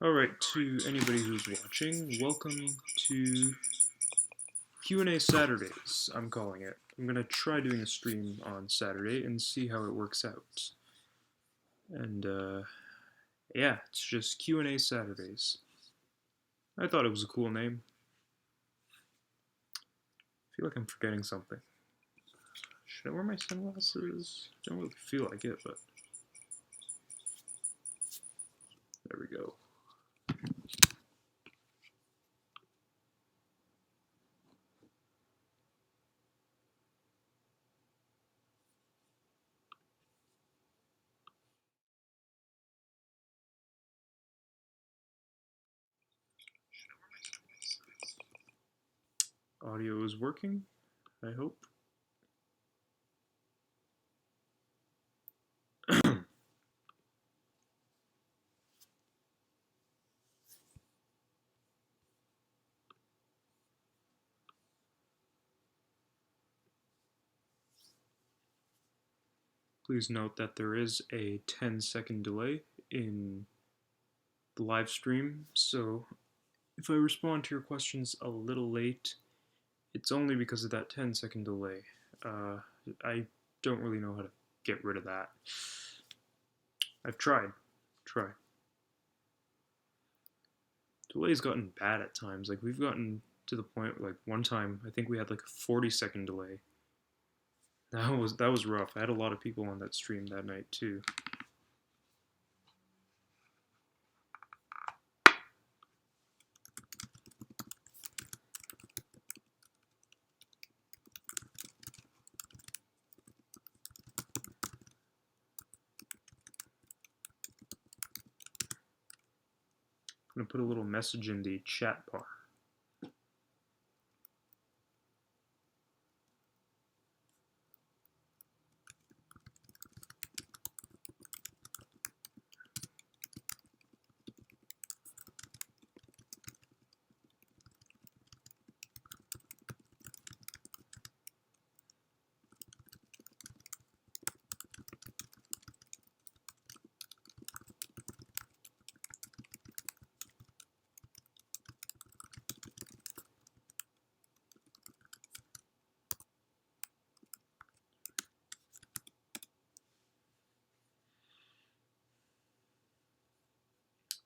Alright, to anybody who's watching, welcome to Q&A Saturdays, I'm calling it. I'm gonna try doing a stream on Saturday and see how it works out. And, yeah, it's just Q&A Saturdays. I thought it was a cool name. I feel like I'm forgetting something. Should I wear my sunglasses? I don't really feel like it, but... There we go. Audio is working, I hope. Please note that there is a 10-second delay in the live stream, so if I respond to your questions a little late, it's only because of that 10-second delay. I don't really know how to get rid of that. I've tried. Delay's gotten bad at times. Like, we've gotten to the point, like, one time, I think we had like a 40-second delay. That was rough. I had a lot of people on that stream that night, too. I'm gonna put a little message in the chat bar.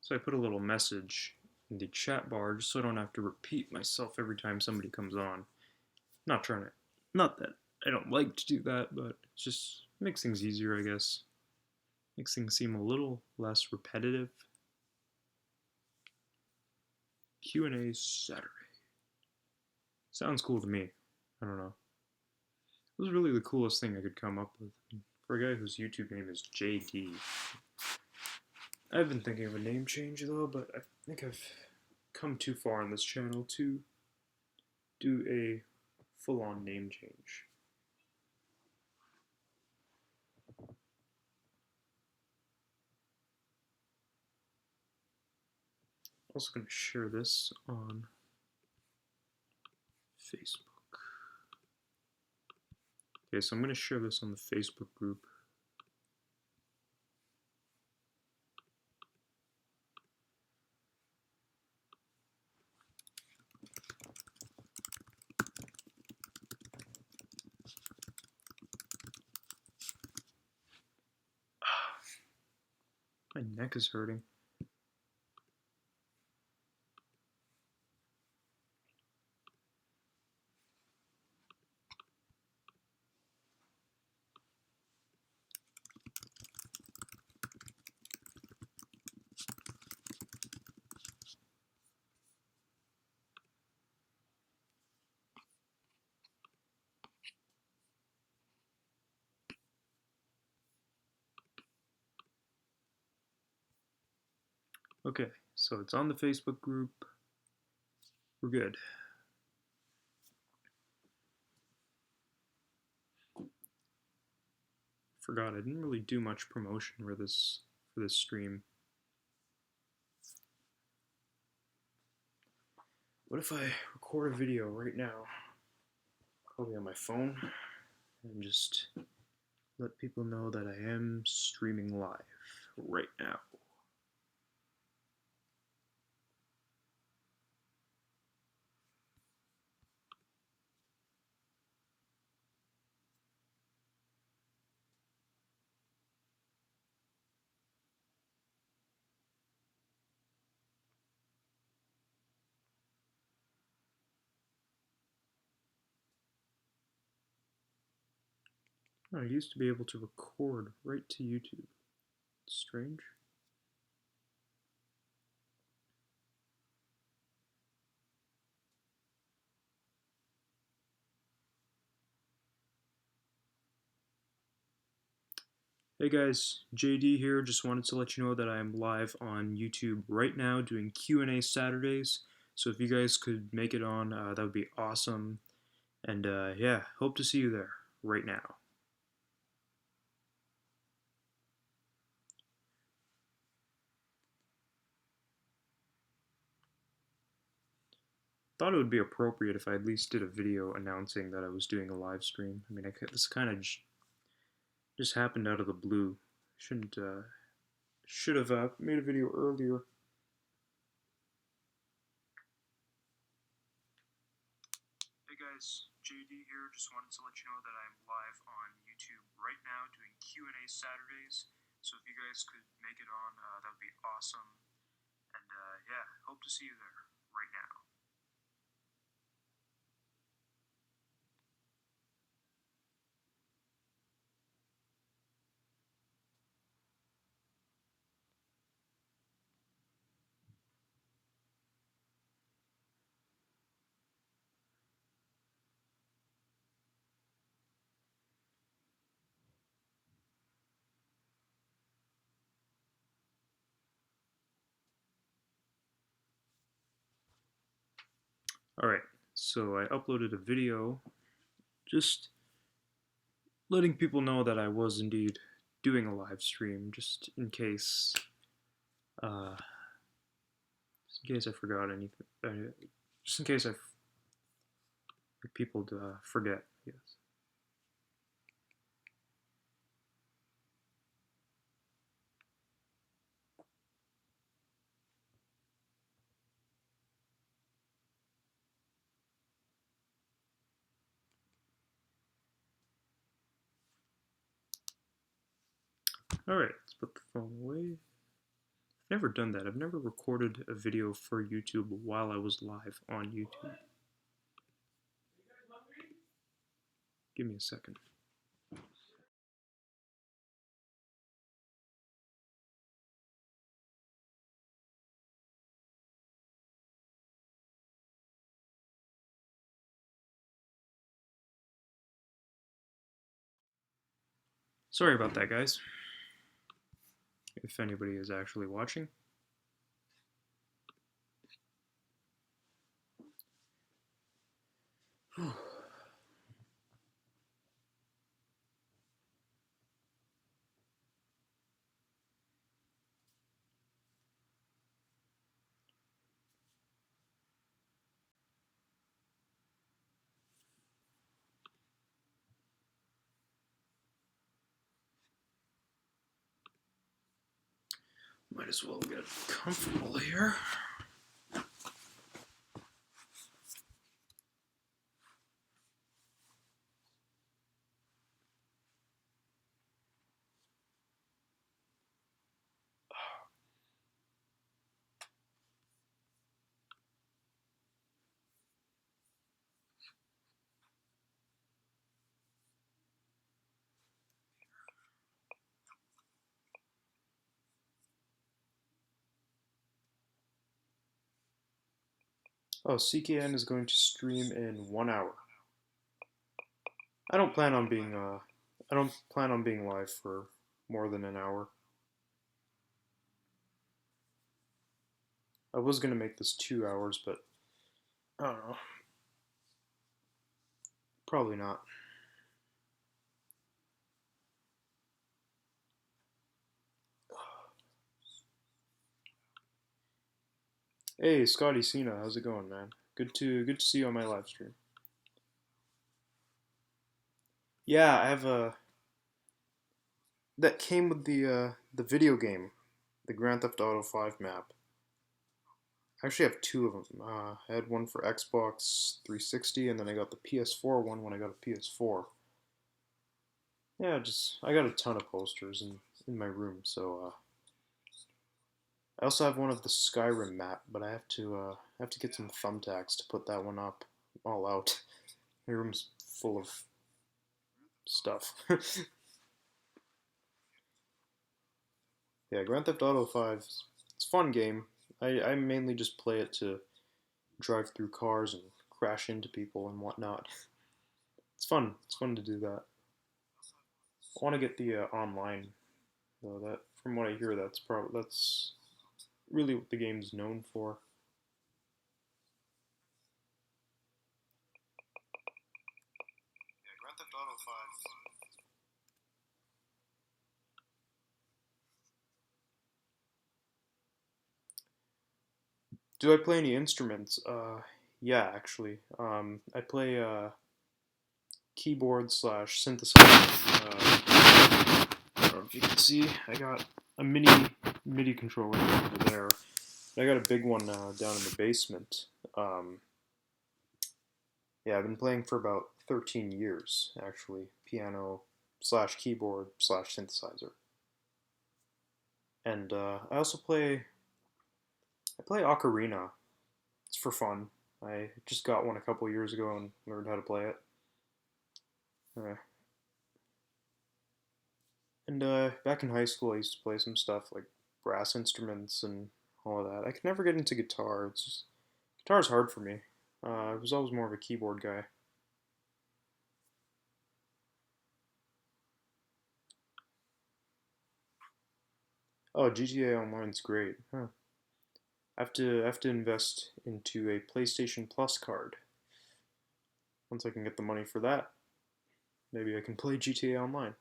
So I put a little message in the chat bar just so I don't have to repeat myself every time somebody comes on. Not that I don't like to do that, but it just makes things easier, I guess. Makes things seem a little less repetitive. Q&A Saturday. Sounds cool to me. I don't know. It was really the coolest thing I could come up with for a guy whose YouTube name is JD. I've been thinking of a name change though, but I think I've come too far on this channel to do a full-on name change. Also going to share this on Facebook. Okay, so I'm going to share this on the Facebook group. My neck is hurting. Okay, so it's on the Facebook group. We're good. Forgot I didn't really do much promotion for this stream. What if I record a video right now, probably on my phone, and just let people know that I am streaming live right now? I used to be able to record right to YouTube. It's strange. Hey guys, JD here. Just wanted to let you know that I am live on YouTube right now doing Q&A Saturdays. So if you guys could make it on, that would be awesome. And yeah, hope to see you there right now. Thought it would be appropriate if I at least did a video announcing that I was doing a live stream. I mean, this kind of just happened out of the blue. Should have made a video earlier. Hey guys, JD here. Just wanted to let you know that I'm live on YouTube right now doing Q&A Saturdays. So if you guys could make it on, that would be awesome. And yeah, hope to see you there right now. Alright, so I uploaded a video just letting people know that I was indeed doing a live stream, just in case I forgot anything, just in case people forget, yes. Alright, let's put the phone away. I've never done that. I've never recorded a video for YouTube while I was live on YouTube. Give me a second. Sorry about that, guys. If anybody is actually watching. Might as well get comfortable here. Oh, CKN is going to stream in 1 hour. I don't plan on being live for more than an hour. I was gonna make this 2 hours, but I don't know. Probably not. Hey, Scotty Cena, how's it going, man? Good to see you on my live stream. Yeah, I have a that came with the video game, the Grand Theft Auto 5 map. I actually have two of them. I had one for Xbox 360, and then I got the PS4 one when I got a PS4. Yeah, I got a ton of posters in my room. So I also have one of the Skyrim map, but I have to get some thumbtacks to put that one up all out. My room's full of. stuff. Yeah, Grand Theft Auto 5, it's a fun game. I mainly just play it to drive through cars and crash into people and whatnot. It's fun. It's fun to do that. I want to get the online though. That from what I hear, that's really what the game's known for. Yeah, Grand Theft Auto 5. Do I play any instruments? Yeah, actually. I play keyboard slash synthesizer. I don't know if you can see. I got a mini MIDI controller over there. I got a big one down in the basement. Um, yeah, I've been playing for about 13 years, actually. Piano slash keyboard slash synthesizer. And I also play ocarina. It's for fun. I just got one a couple years ago and learned how to play it. Uh, and back in high school, I used to play some stuff like brass instruments and all of that. I could never get into guitar. It's just guitar's hard for me. I was always more of a keyboard guy. Oh, GTA Online's great. Huh. I have to invest into a PlayStation Plus card. Once I can get the money for that, maybe I can play GTA Online.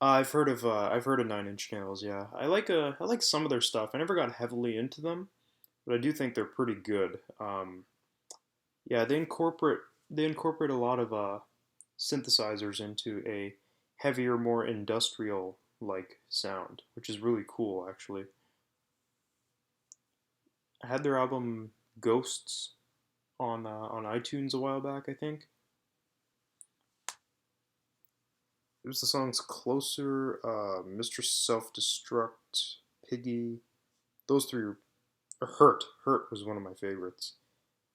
I've heard of Nine Inch Nails. Yeah, I like some of their stuff. I never got heavily into them, but I do think they're pretty good. Yeah, they incorporate a lot of synthesizers into a heavier, more industrial like sound, which is really cool actually. I had their album Ghosts on iTunes a while back, I think. It was the songs Closer, Mr. Self Destruct, Piggy. Those three Hurt. Hurt was one of my favorites.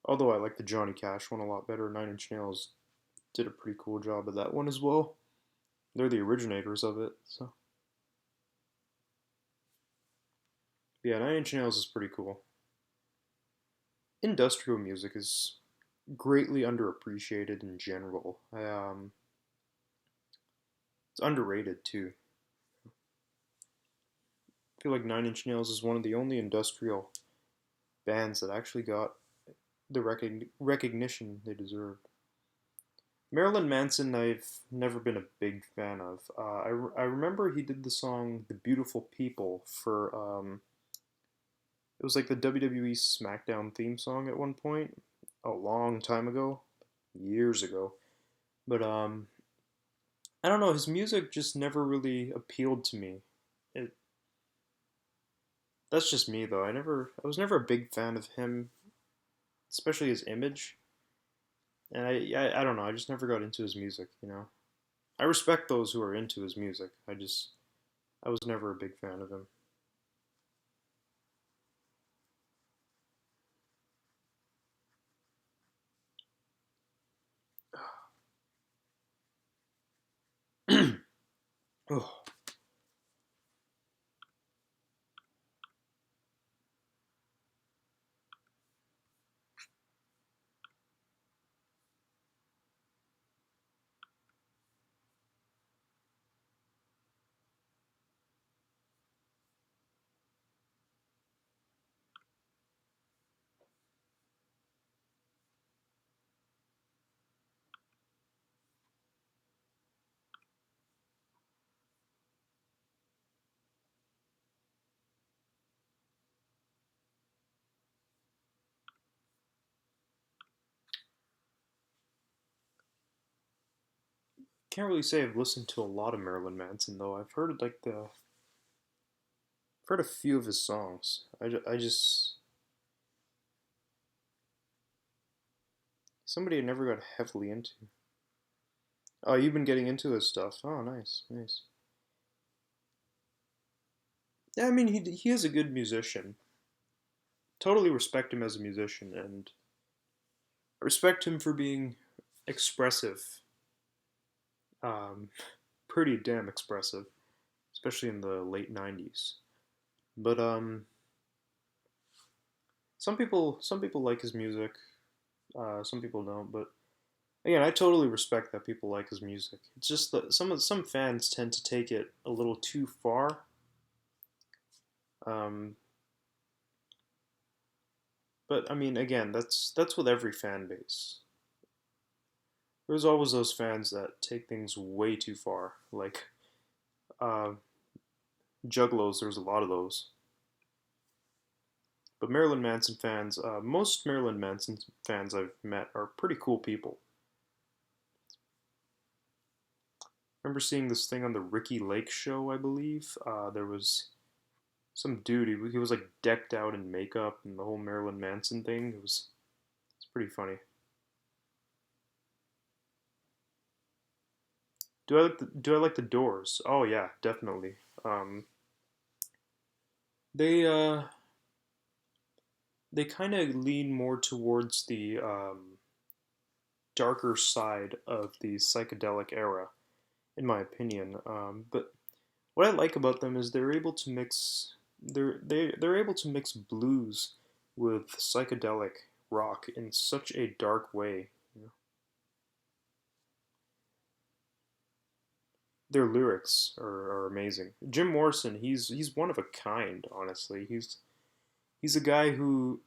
Although I like the Johnny Cash one a lot better. Nine Inch Nails did a pretty cool job of that one as well. They're the originators of it, so yeah, Nine Inch Nails is pretty cool. Industrial music is greatly underappreciated in general. It's underrated too. I feel like Nine Inch Nails is one of the only industrial bands that actually got the recognition they deserved. Marilyn Manson, I've never been a big fan of. I remember he did the song "The Beautiful People" for it was like the WWE SmackDown theme song at one point, a long time ago, years ago. But I don't know, his music just never really appealed to me. It That's just me though. I was never a big fan of him, especially his image. And I don't know. I just never got into his music. I respect those who are into his music. I was never a big fan of him. Oh, can't really say I've listened to a lot of Marilyn Manson though. I've heard like the heard a few of his songs. I just somebody I never got heavily into. Oh, you've been getting into his stuff. Oh, nice, nice. Yeah, I mean he is a good musician. Totally respect him as a musician, and I respect him for being expressive. Um, Pretty damn expressive, especially in the late '90s. But some people like his music. Some people don't. But again, I totally respect that people like his music. It's just that some fans tend to take it a little too far. Um, but I mean, again, that's with every fan base. There's always those fans that take things way too far. Like uh, Juggalos, there's a lot of those. But Marilyn Manson fans, most Marilyn Manson fans I've met are pretty cool people. I remember seeing this thing on the Ricky Lake show, I believe. There was some dude, he was like decked out in makeup and the whole Marilyn Manson thing. It's pretty funny. Do I like the Doors? Oh yeah, definitely. Um, they they kind of lean more towards the darker side of the psychedelic era, in my opinion. But what I like about them is they're able to mix blues with psychedelic rock in such a dark way. You know? Their lyrics are amazing. Jim Morrison, he's one of a kind. Honestly, he's a guy who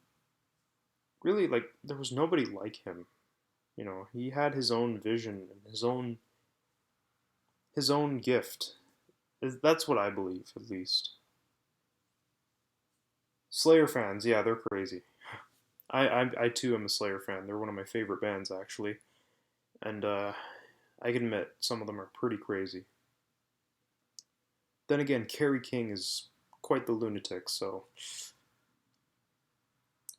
really like there was nobody like him. You know, he had his own vision and his own gift. That's what I believe, at least. Slayer fans, yeah, they're crazy. I too am a Slayer fan. They're one of my favorite bands actually, and I can admit some of them are pretty crazy. Then again, Kerry King is quite the lunatic, so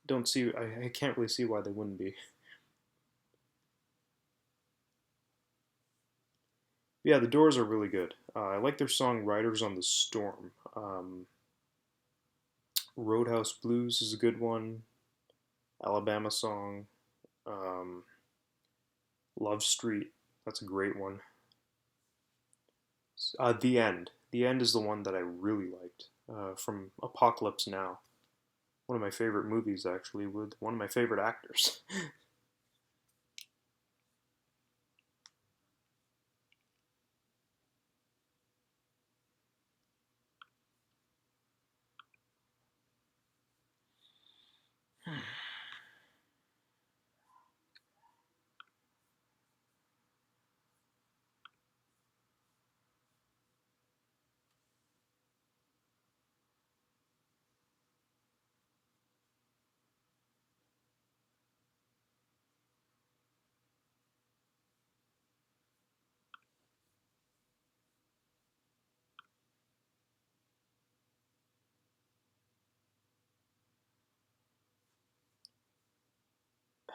don't see I can't really see why they wouldn't be. Yeah, the Doors are really good. I like their song "Riders on the Storm." Roadhouse Blues is a good one. Alabama song. Um, Love Street. That's a great one. The End. The End is the one that I really liked from Apocalypse Now. One of my favorite movies, actually, with one of my favorite actors.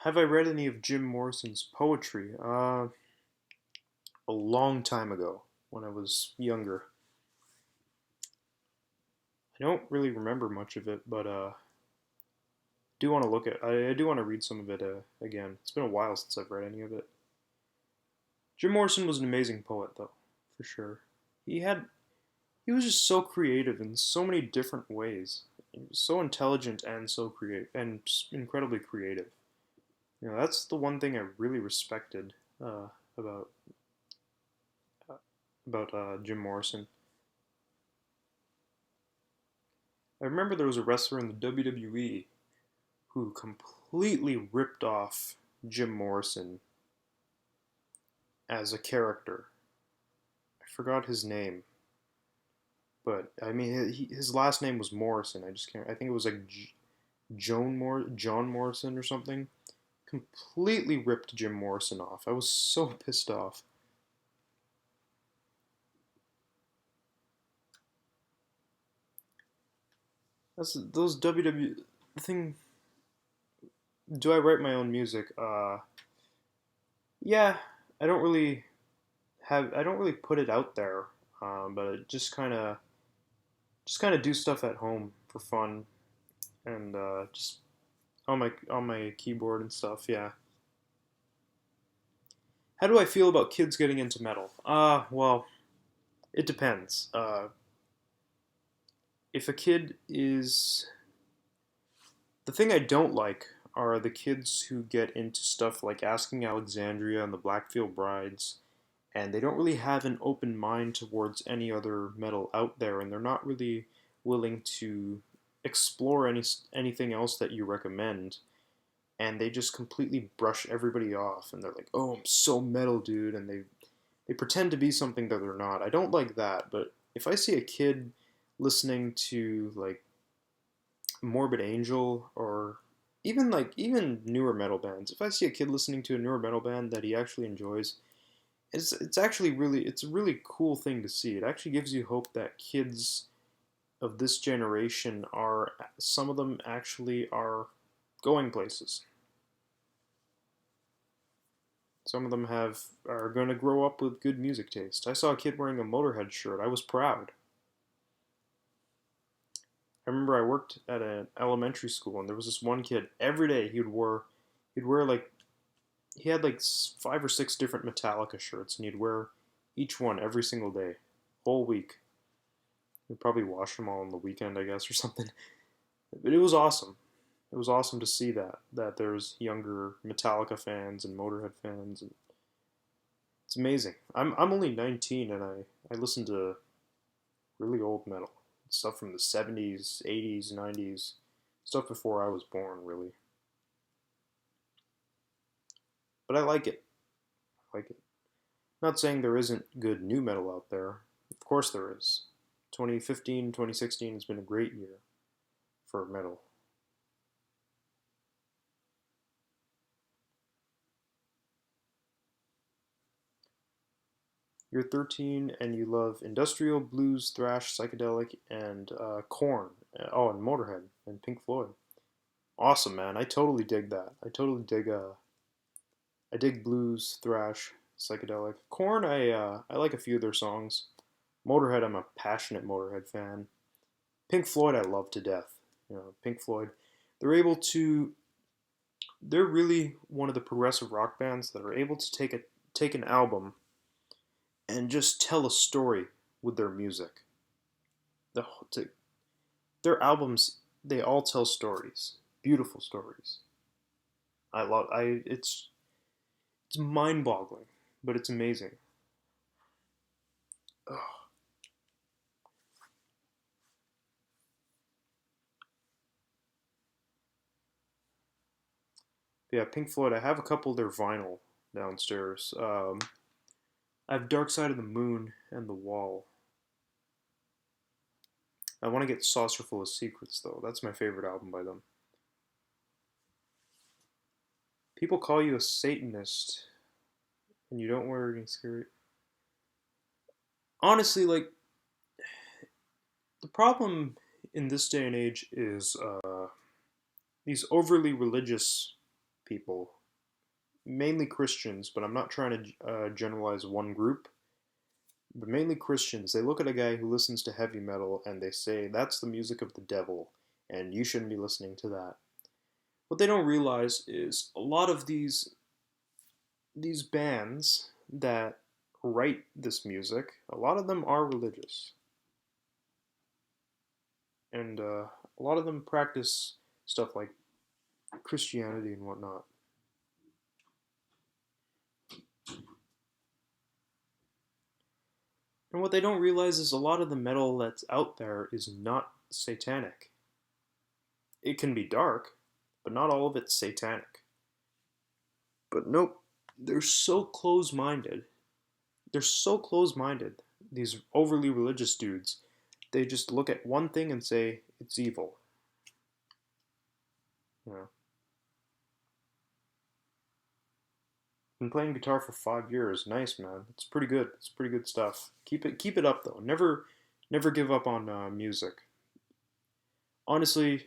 Have I read any of Jim Morrison's poetry? A long time ago, when I was younger. I don't really remember much of it, but do want to look at. I do want to read some of it again. It's been a while since I've read any of it. Jim Morrison was an amazing poet, though, for sure. He had he was just so creative in so many different ways. He was so intelligent and so creative and incredibly creative. You know, that's the one thing I really respected uh, about uh, about Jim Morrison. I remember there was a wrestler in the WWE who completely ripped off Jim Morrison as a character. I forgot his name, but I mean his last name was Morrison. I just can't. I think it was like John Morrison or something. Completely ripped Jim Morrison off. I was so pissed off. That's those WW thing. Do I write my own music? Yeah, I don't really I don't really put it out there, but it just kind of do stuff at home for fun and just on my keyboard and stuff. Yeah. How do I feel about kids getting into metal? Well, it depends. If a kid is the thing I don't like are the kids who get into stuff like Asking Alexandria and the Blackfield Brides, and they don't really have an open mind towards any other metal out there, and they're not really willing to explore anything else that you recommend, and they just completely brush everybody off, and they're like, "Oh, I'm so metal, dude," and they pretend to be something that they're not. I don't like that, but if I see a kid listening to like Morbid Angel or even newer metal bands, if I see a kid listening to a newer metal band that he actually enjoys, it's actually it's a really cool thing to see. It actually gives you hope that kids of this generation are some of them actually are going places. Some of them have are going to grow up with good music taste. I saw a kid wearing a Motorhead shirt. I was proud. I remember I worked at an elementary school and there was this one kid every day he'd wear like he had like 5 or 6 different Metallica shirts and he'd wear each one every single day, whole week. He'd probably wash them all on the weekend, I guess, or something. But it was awesome. It was awesome to see that there's younger Metallica fans and Motorhead fans, and it's amazing. I'm only 19 and I listen to really old metal stuff from the 70s, 80s, 90s, stuff before I was born, really. But I like it. I like it. Not saying there isn't good new metal out there. Of course there is. 2015, 2016 has been a great year for metal. You're 13 and you love industrial, blues, thrash, psychedelic, and Korn. Oh, and Motorhead and Pink Floyd. Awesome, man. I totally dig that. I dig blues, thrash, psychedelic. Korn, I like a few of their songs. Motorhead, I'm a passionate Motorhead fan. Pink Floyd, I love to death. You know, Pink Floyd, they're able to. They're really one of the progressive rock bands that are able to take an album and just tell a story with their music. The to, their albums, they all tell stories, beautiful stories. I love. I it's mind boggling, but it's amazing. Ugh. Yeah, Pink Floyd. I have a couple of their vinyl downstairs. I have Dark Side of the Moon and The Wall. I want to get Saucer Full of Secrets though. That's my favorite album by them. People call you a Satanist and you don't wear any skirt. Honestly, like the problem in this day and age is these overly religious people, mainly Christians, but I'm not trying to generalize one group, but mainly Christians. They look at a guy who listens to heavy metal and they say that's the music of the devil, and you shouldn't be listening to that. What they don't realize is a lot of these bands that write this music, a lot of them are religious, and a lot of them practice stuff like Christianity and whatnot. And what they don't realize is a lot of the metal that's out there is not satanic. It can be dark, but not all of it's satanic. But nope, they're so close minded. They're so close minded, these overly religious dudes. They just look at one thing and say it's evil. You know, been playing guitar for 5 years. Nice, man. It's pretty good. It's pretty good stuff. Keep it up though. Never give up on music. honestly,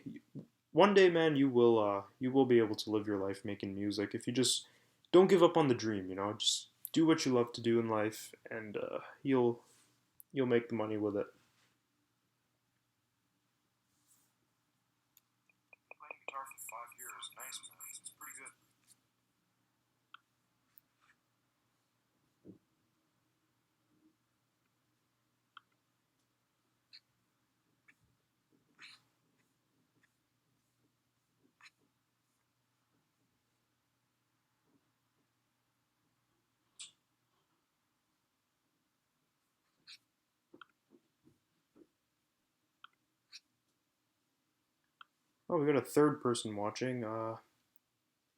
one day, man, you will be able to live your life making music if you just don't give up on the dream. You know, just do what you love to do in life, and you'll make the money with it. Playing guitar for 5 years, nice man. It's pretty good. Oh, we got a third person watching.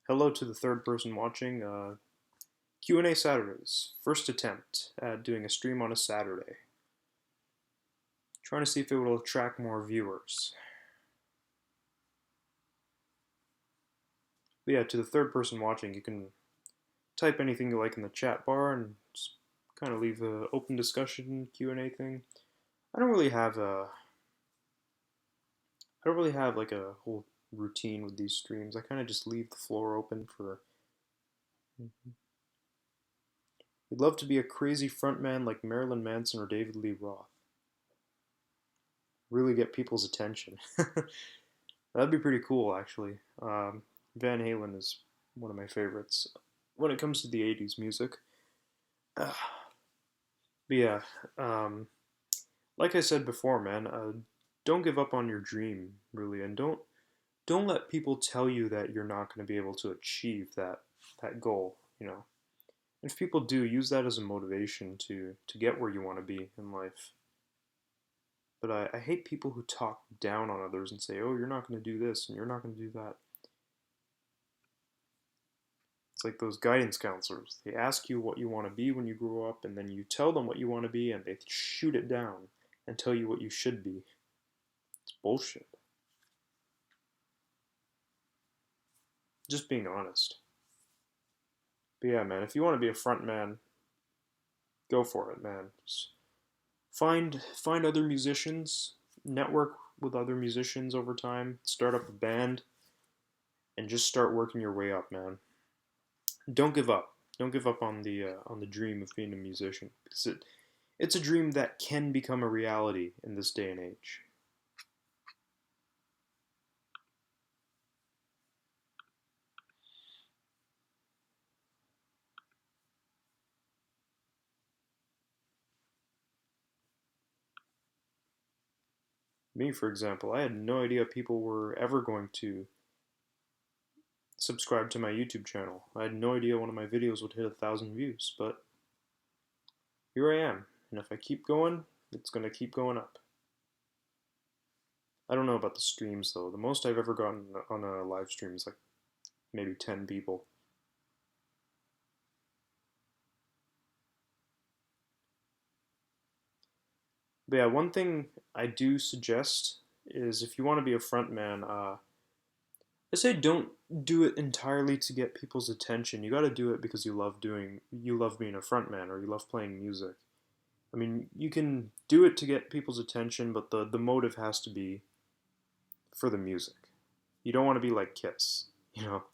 Hello to the third person watching. Q&A Saturdays. First attempt at doing a stream on a Saturday. Trying to see if it will attract more viewers. But yeah, to the third person watching, you can type anything you like in the chat bar and just kind of leave an open discussion Q&A thing. I don't really have like a whole routine with these streams. I kind of just leave the floor open for. You'd love to be a crazy frontman like Marilyn Manson or David Lee Roth. Really get people's attention. That'd be pretty cool, actually. Van Halen is one of my favorites when it comes to the 80s music. But yeah, um, like I said before, man, don't give up on your dream, really, and don't let people tell you that you're not going to be able to achieve that goal. You know, if people do, use that as a motivation to get where you want to be in life. But I hate people who talk down on others and say, "Oh, you're not going to do this and you're not going to do that." It's like those guidance counselors. They ask you what you want to be when you grow up, and then you tell them what you want to be, and they shoot it down and tell you what you should be. It's bullshit. Just being honest. But yeah, man, if you want to be a front man, go for it, man. Just find other musicians, network with other musicians over time, start up a band, and just start working your way up, man. Don't give up. Don't give up on the dream of being a musician because it's a dream that can become a reality in this day and age. Me, for example, I had no idea people were ever going to subscribe to my YouTube channel. I had no idea one of my videos would hit 1,000 views, but here I am. And if I keep going, it's going to keep going up. I don't know about the streams though. The most I've ever gotten on a live stream is like maybe 10 people. But yeah, one thing I do suggest is if you want to be a frontman, I say don't do it entirely to get people's attention. You got to do it because you love being a frontman or you love playing music. I mean, you can do it to get people's attention, but the motive has to be for the music. You don't want to be like Kiss, you know.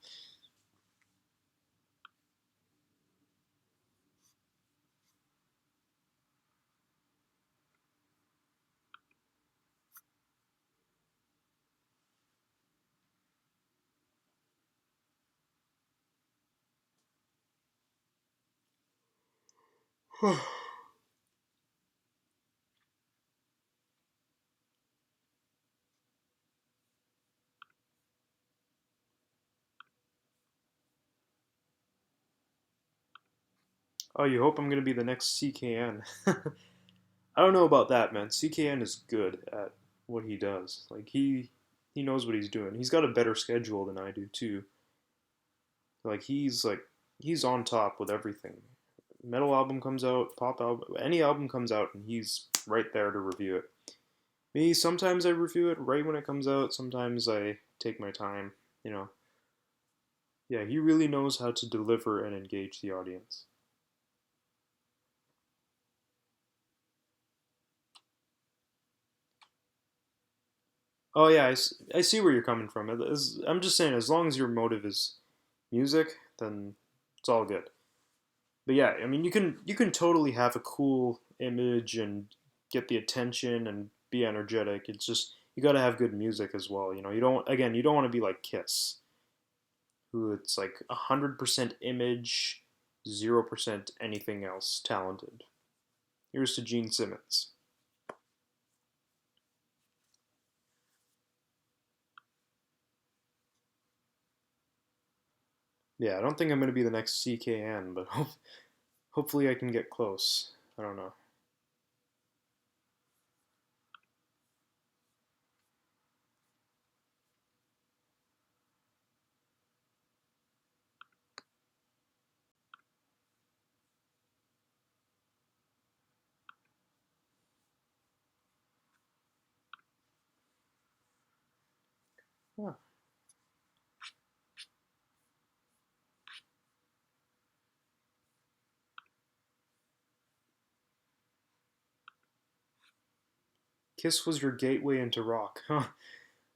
Oh, you hope I'm gonna be the next CKN? I don't know about that, man. CKN is good at what he does. Like he knows what he's doing. He's got a better schedule than I do too. Like he's on top with everything. Metal album comes out, pop album, any album comes out, and he's right there to review it. Me, sometimes I review it right when it comes out. Sometimes I take my time. You know, yeah, he really knows how to deliver and engage the audience. Oh yeah, I see where you're coming from. I'm just saying, as long as your motive is music, then it's all good. But yeah, I mean, you can totally have a cool image and get the attention and be energetic. It's just you got to have good music as well. You don't want to be like Kiss, who it's like 100% image, 0% anything else talented. Here's to Gene Simmons. Yeah, I don't think I'm gonna be the next CKN, but hopefully I can get close. I don't know. Huh. Kiss was your gateway into rock, huh?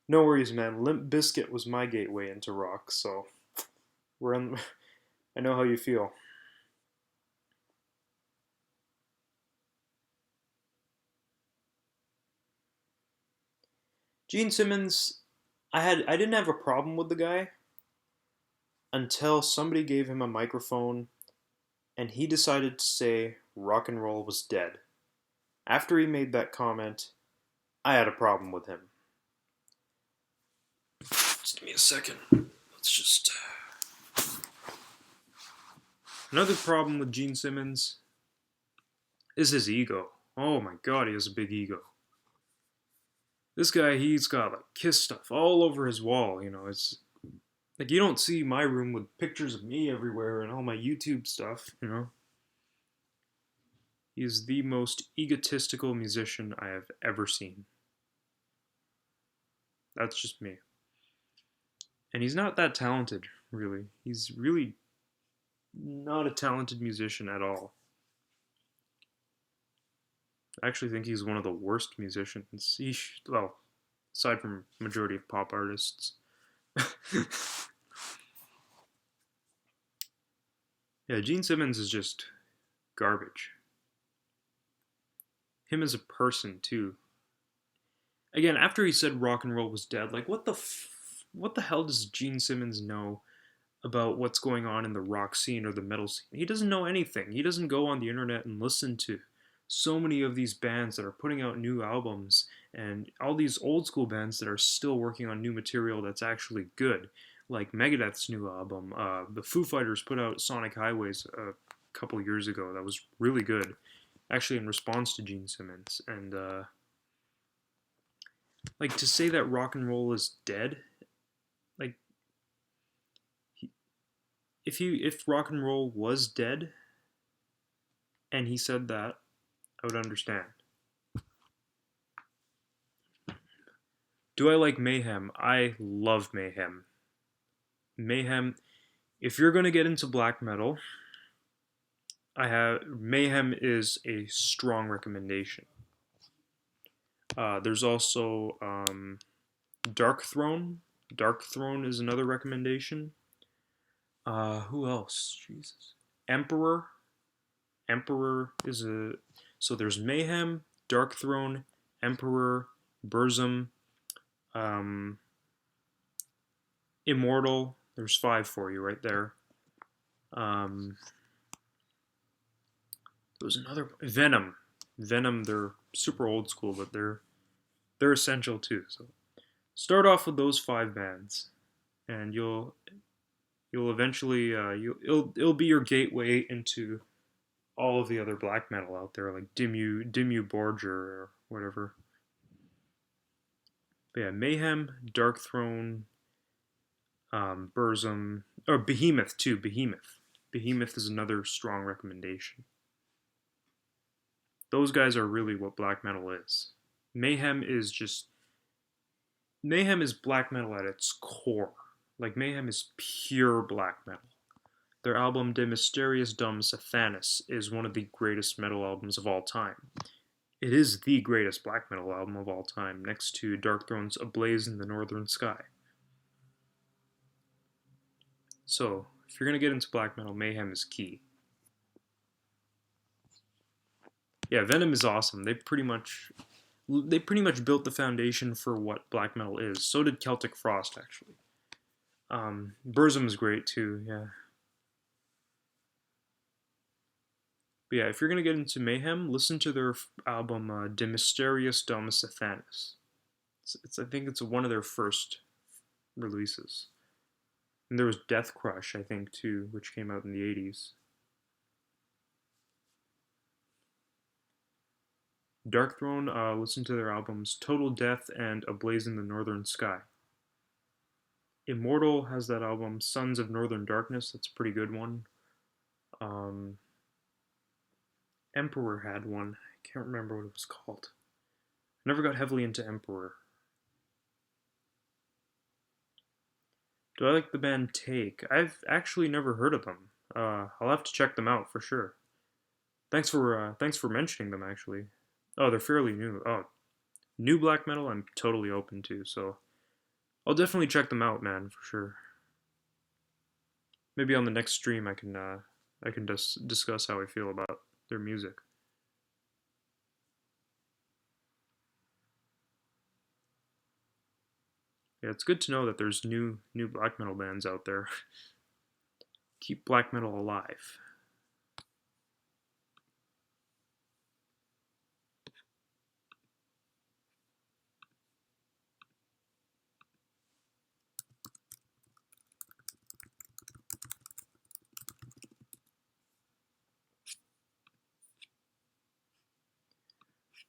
No worries, man. Limp Bizkit was my gateway into rock, so we're in. I know how you feel. Gene Simmons, I didn't have a problem with the guy until somebody gave him a microphone and he decided to say rock and roll was dead. After he made that comment, I had a problem with him. Just give me a second. Let's just. Another problem with Gene Simmons is his ego. Oh my god, he has a big ego. This guy, he's got like Kiss stuff all over his wall. It's like you don't see my room with pictures of me everywhere and all my YouTube stuff. He's the most egotistical musician I have ever seen. That's just me. And he's not that talented, really. He's really not a talented musician at all. I actually think he's one of the worst musicians. Well, aside from majority of pop artists. Yeah, Gene Simmons is just garbage. Him as a person too. Again, after he said rock and roll was dead, like what the hell does Gene Simmons know about what's going on in the rock scene or the metal scene? He doesn't know anything. He doesn't go on the internet and listen to so many of these bands that are putting out new albums and all these old school bands that are still working on new material that's actually good, like Megadeth's new album. The Foo Fighters put out Sonic Highways a couple years ago. That was really good, actually, in response to Gene Simmons. And like to say that rock and roll is dead, like if rock and roll was dead, and he said that, I would understand. Do I like Mayhem? I love Mayhem. Mayhem. If you're gonna get into black metal, I have Mayhem is a strong recommendation. There's also Dark Throne. Dark Throne is another recommendation. Who else? Jesus. Emperor. Emperor is a. So there's Mayhem, Dark Throne, Emperor, Burzum, um, Immortal. There's five for you right there. Um, there was another Venom. Venom. They're super old school, but they're essential too. So start off with those five bands, and you'll eventually it'll be your gateway into all of the other black metal out there, like Dimmu Borgir or whatever. But yeah, Mayhem, Dark Throne, Burzum, or Behemoth too. Behemoth. Behemoth is another strong recommendation. Those guys are really what black metal is. Mayhem is just Mayhem is black metal at its core. Like Mayhem is pure black metal. Their album De Mysteriis Dum Sathanis is one of the greatest metal albums of all time. It is the greatest black metal album of all time, next to Darkthrone's Ablaze in the Northern Sky. So, if you're gonna get into black metal, Mayhem is key. Yeah, Venom is awesome. They pretty much built the foundation for what black metal is. So did Celtic Frost, actually. Burzum is great too. Yeah. But yeah, if you're gonna get into Mayhem, listen to their album De Mysterious Domus Sathanis. I think it's one of their first releases. And there was Death Crush, I think, too, which came out in the 80s. Darkthrone, listen to their albums Total Death and Ablaze in the Northern Sky. Immortal has that album Sons of Northern Darkness. That's a pretty good one. Emperor had one. I can't remember what it was called. I never got heavily into Emperor. Do I like the band Take? I've actually never heard of them. I'll have to check them out for sure. Thanks for mentioning them. Actually, oh, they're fairly new. Oh, new black metal. I'm totally open to. So, I'll definitely check them out, man, for sure. Maybe on the next stream I can just discuss how I feel about their music. Yeah, it's good to know that there's new black metal bands out there. Keep black metal alive.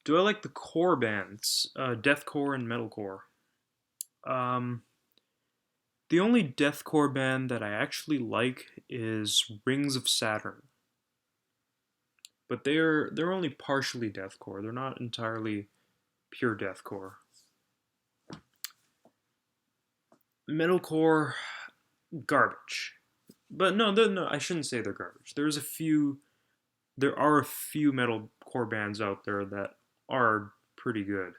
Do I like the core bands? Deathcore and metalcore. Um, the only deathcore band that I actually like is Rings of Saturn. But they're only partially deathcore. They're not entirely pure deathcore. Metalcore, garbage. But no, I shouldn't say they're garbage. There are a few metalcore bands out there that are pretty good.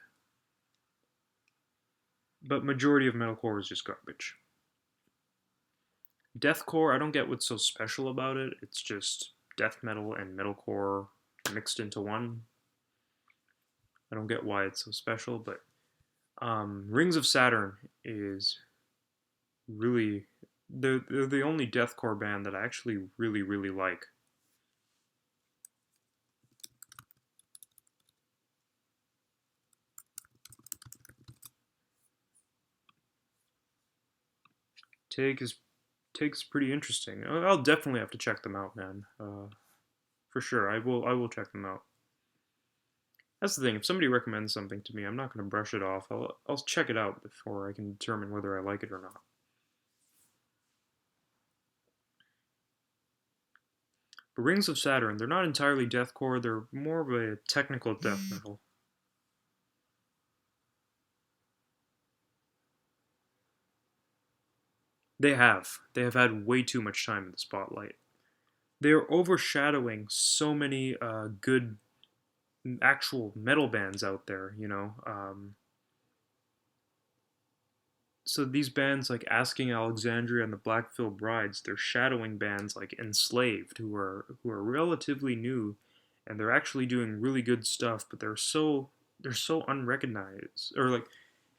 But majority of metalcore is just garbage. Deathcore, I don't get what's so special about it. It's just death metal and metalcore mixed into one. I don't get why it's so special, but Rings of Saturn is really they're the only deathcore band that I actually really like. Take's pretty interesting. I'll definitely have to check them out, man. For sure, I will check them out. That's the thing. If somebody recommends something to me, I'm not going to brush it off. I'll check it out before I can determine whether I like it or not. But Rings of Saturn, they're not entirely deathcore. They're more of a technical death metal. They have had way too much time in the spotlight. They're overshadowing so many good actual metal bands out there, you know. So these bands like Asking Alexandria and the Black Veil Brides, they're shadowing bands like Enslaved, who are relatively new, and they're actually doing really good stuff, but they're so unrecognized, or like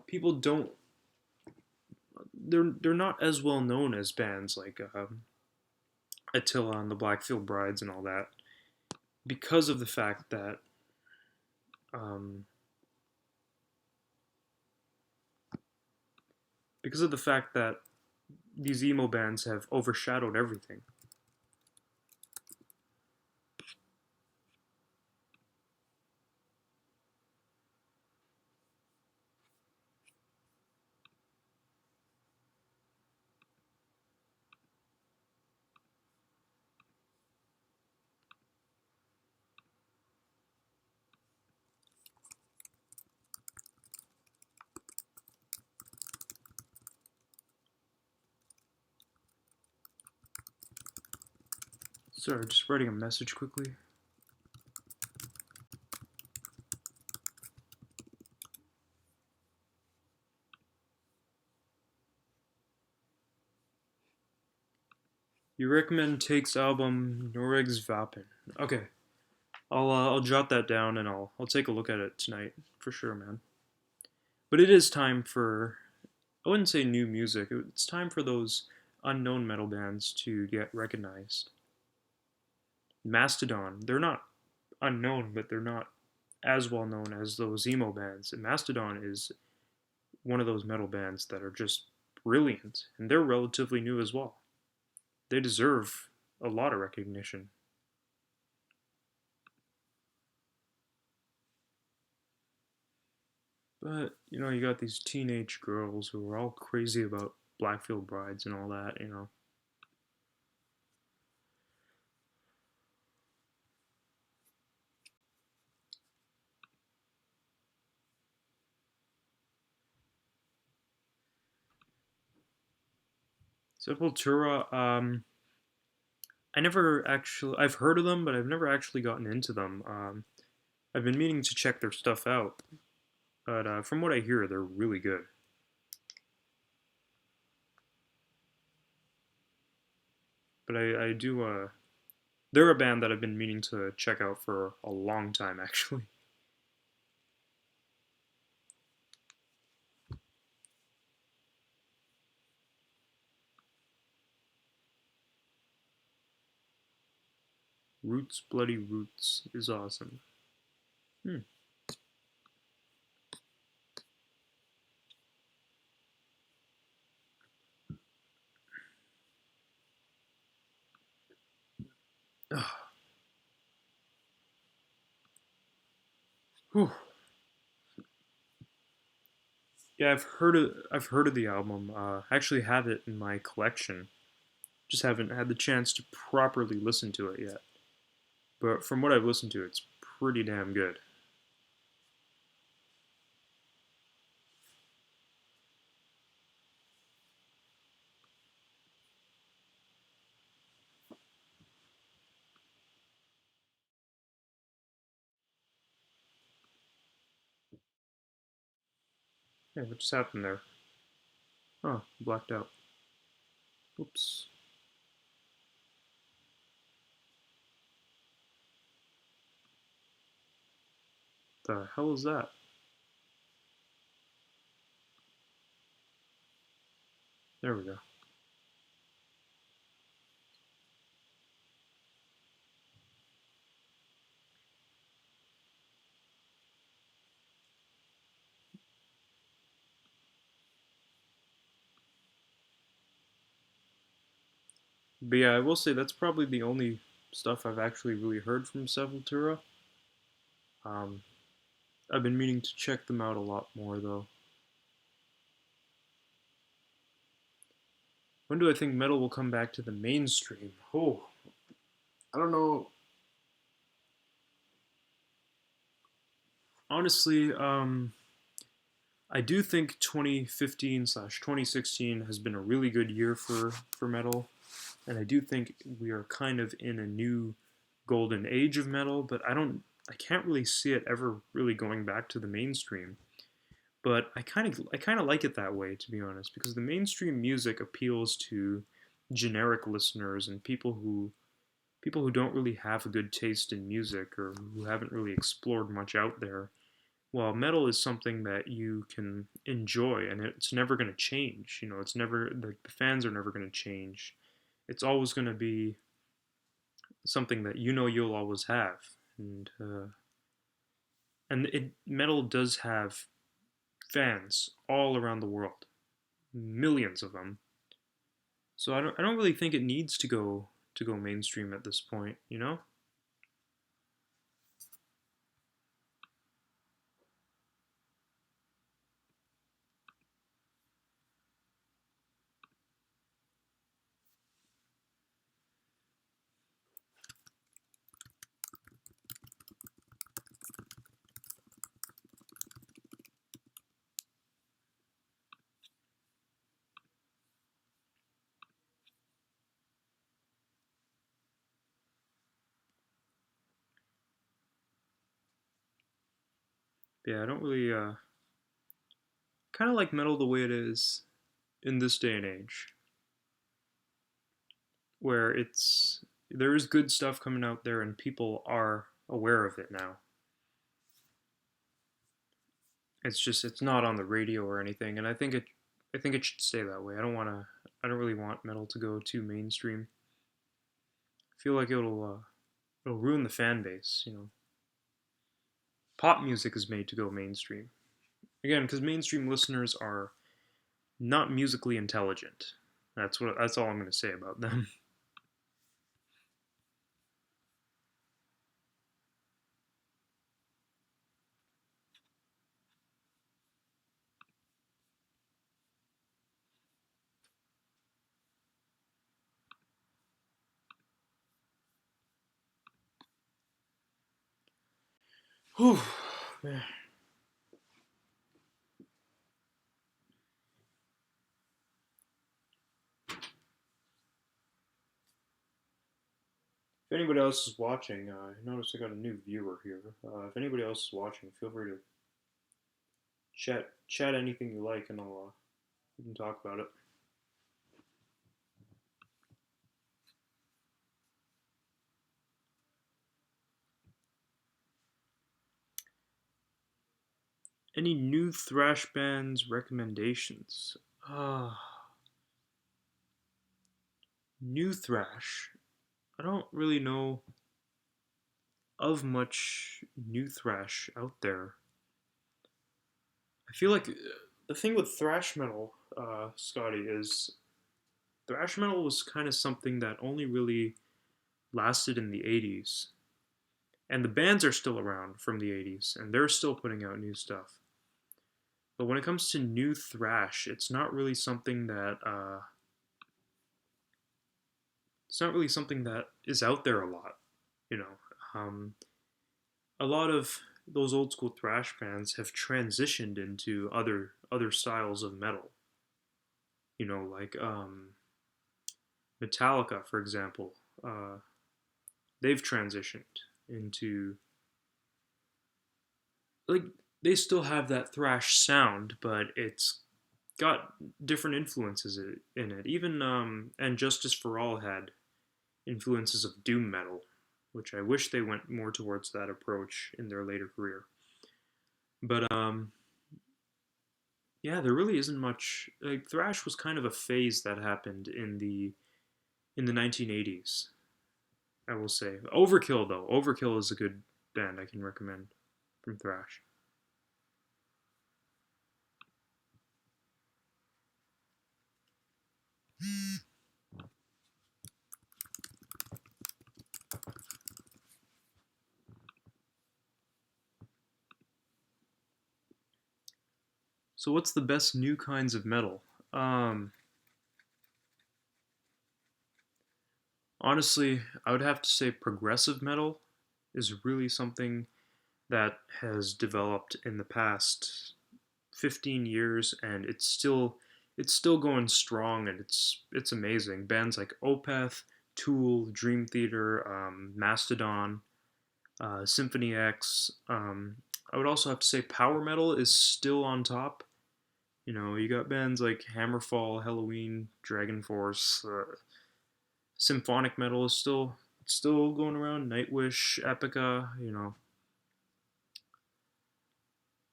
people don't they're not as well known as bands like Attila and the Black Veil Brides and all that, because of the fact that um, these emo bands have overshadowed everything. Sorry, just writing a message quickly. You recommend Take's album Noreg's Vapen. Okay, I'll jot that down and I'll take a look at it tonight for sure, man. But it is time for, I wouldn't say new music. It's time for those unknown metal bands to get recognized. Mastodon, they're not unknown, but they're not as well known as those emo bands. And Mastodon is one of those metal bands that are just brilliant, and they're relatively new as well. They deserve a lot of recognition. But, you got these teenage girls who are all crazy about Blackfield Brides and all that. Sepultura, I've heard of them, but I've never actually gotten into them. I've been meaning to check their stuff out, but from what I hear, they're really good. But I do, they're a band that I've been meaning to check out for a long time, actually. Roots, Bloody Roots is awesome. Hmm. Whew. Yeah, I've heard of the album. I actually have it in my collection. Just haven't had the chance to properly listen to it yet. But from what I've listened to, it's pretty damn good. Yeah, what just happened there? Oh, blacked out. Oops. The hell is that? There we go. But yeah, I will say that's probably the only stuff I've actually really heard from Sepultura. Um, I've been meaning to check them out a lot more though. When do I think metal will come back to the mainstream? Oh, I don't know. Honestly, I do think 2015 slash 2016 has been a really good year for metal, and I do think we are kind of in a new golden age of metal. But I can't really see it ever really going back to the mainstream. But I kind of like it that way, to be honest, because the mainstream music appeals to generic listeners and people who don't really have a good taste in music or who haven't really explored much out there. Well, metal is something that you can enjoy, and it's never going to change. It's never the fans are never going to change. It's always going to be something that you'll always have, and it metal does have fans all around the world, millions of them. So I don't really think it needs to go mainstream at this point. Yeah, I don't really kind of like metal the way it is in this day and age. where there is good stuff coming out there and people are aware of it now. It's just it's not on the radio or anything, and I think it should stay that way. I don't really want metal to go too mainstream. I feel like it'll ruin the fan base. Pop music is made to go mainstream again because mainstream listeners are not musically intelligent. That's all I'm going to say about them. Whew, man. If anybody else is watching, I noticed I got a new viewer here. If anybody else is watching, feel free to chat anything you like, and we can talk about it. Any new thrash bands recommendations? New thrash. I don't really know of much new thrash out there. I feel like the thing with thrash metal, Scotty, is thrash metal was kind of something that only really lasted in the 80s. And the bands are still around from the 80s, and they're still putting out new stuff. But when it comes to new thrash, it's not really something that is out there a lot. You know, a lot of those old school thrash bands have transitioned into other styles of metal. Like Metallica, for example. They've transitioned into like they still have that thrash sound, but it's got different influences in it. Even and Justice for All had influences of doom metal, which I wish they went more towards that approach in their later career. But yeah, there really isn't much. Like thrash was kind of a phase that happened in the 1980s. I will say Overkill though. Overkill is a good band I can recommend from thrash. So what's the best new kinds of metal? Um, Honestly, I would have to say progressive metal is really something that has developed in the past 15 years, and it's still going strong, and it's amazing. Bands like Opeth, Tool, Dream Theater, Mastodon, Symphony X. I would also have to say power metal is still on top. You got bands like Hammerfall, Halloween, Dragon Force. Symphonic metal is still going around. Nightwish, Epica.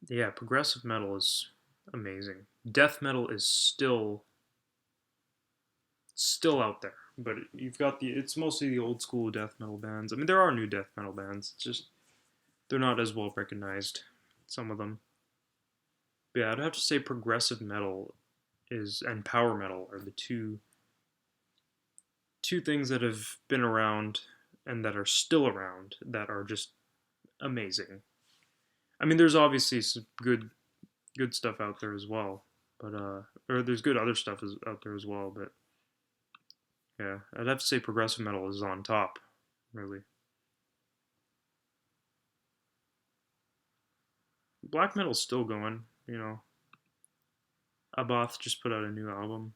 Yeah, progressive metal is amazing. Death metal is still out there, but you've got it's mostly the old school death metal bands. I mean, there are new death metal bands. It's just they're not as well recognized. Some of them. But yeah, I'd have to say progressive metal is and power metal are the two things that have been around and that are still around that are just amazing. I mean, there's obviously some good stuff out there as well, but or there's good other stuff out there as well, but yeah, I'd have to say progressive metal is on top, really. Black metal's still going. Abath just put out a new album.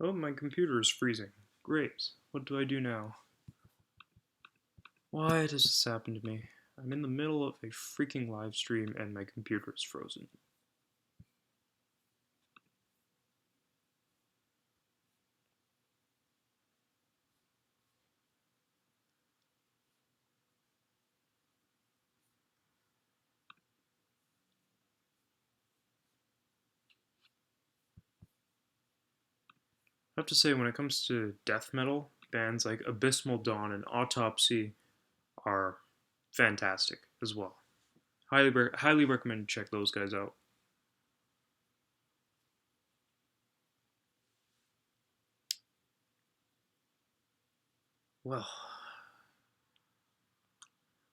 Oh, my computer is freezing. Great. What do I do now? Why does this happen to me? I'm in the middle of a freaking live stream and my computer is frozen. I have to say, when it comes to death metal, bands like Abysmal Dawn and Autopsy are fantastic as well. Highly recommend you check those guys out. Well,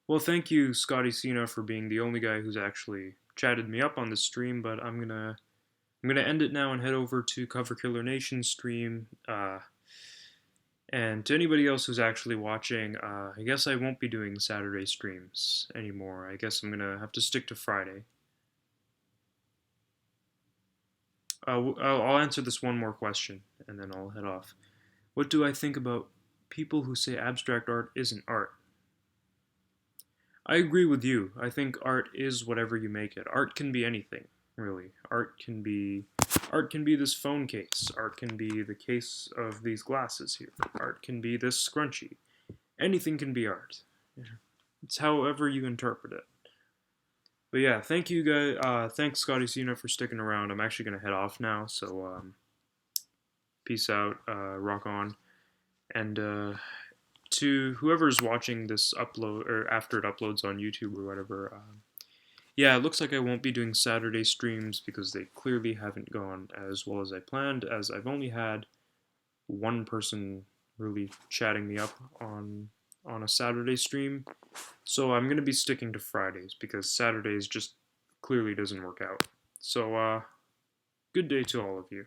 well, thank you, Scotty Cena, for being the only guy who's actually chatted me up on this stream. But I'm gonna end it now and head over to Cover Killer Nation's stream. And to anybody else who's actually watching, I guess I won't be doing Saturday streams anymore. I guess I'm gonna have to stick to Friday. I'll answer this one more question and then I'll head off. What do I think about people who say abstract art isn't art? I agree with you. I think art is whatever you make it. Art can be anything, really. Art can be this phone case. Art can be the case of these glasses here. Art can be this scrunchie. Anything can be art. It's however you interpret it. But yeah, thank you guys. Thanks Scotty Cena for sticking around. I'm actually gonna head off now. So peace out. Rock on. And to whoever's watching this upload or after it uploads on YouTube or whatever, yeah, it looks like I won't be doing Saturday streams because they clearly haven't gone as well as I planned, as I've only had one person really chatting me up on a Saturday stream. So I'm going to be sticking to Fridays because Saturdays just clearly doesn't work out. So good day to all of you.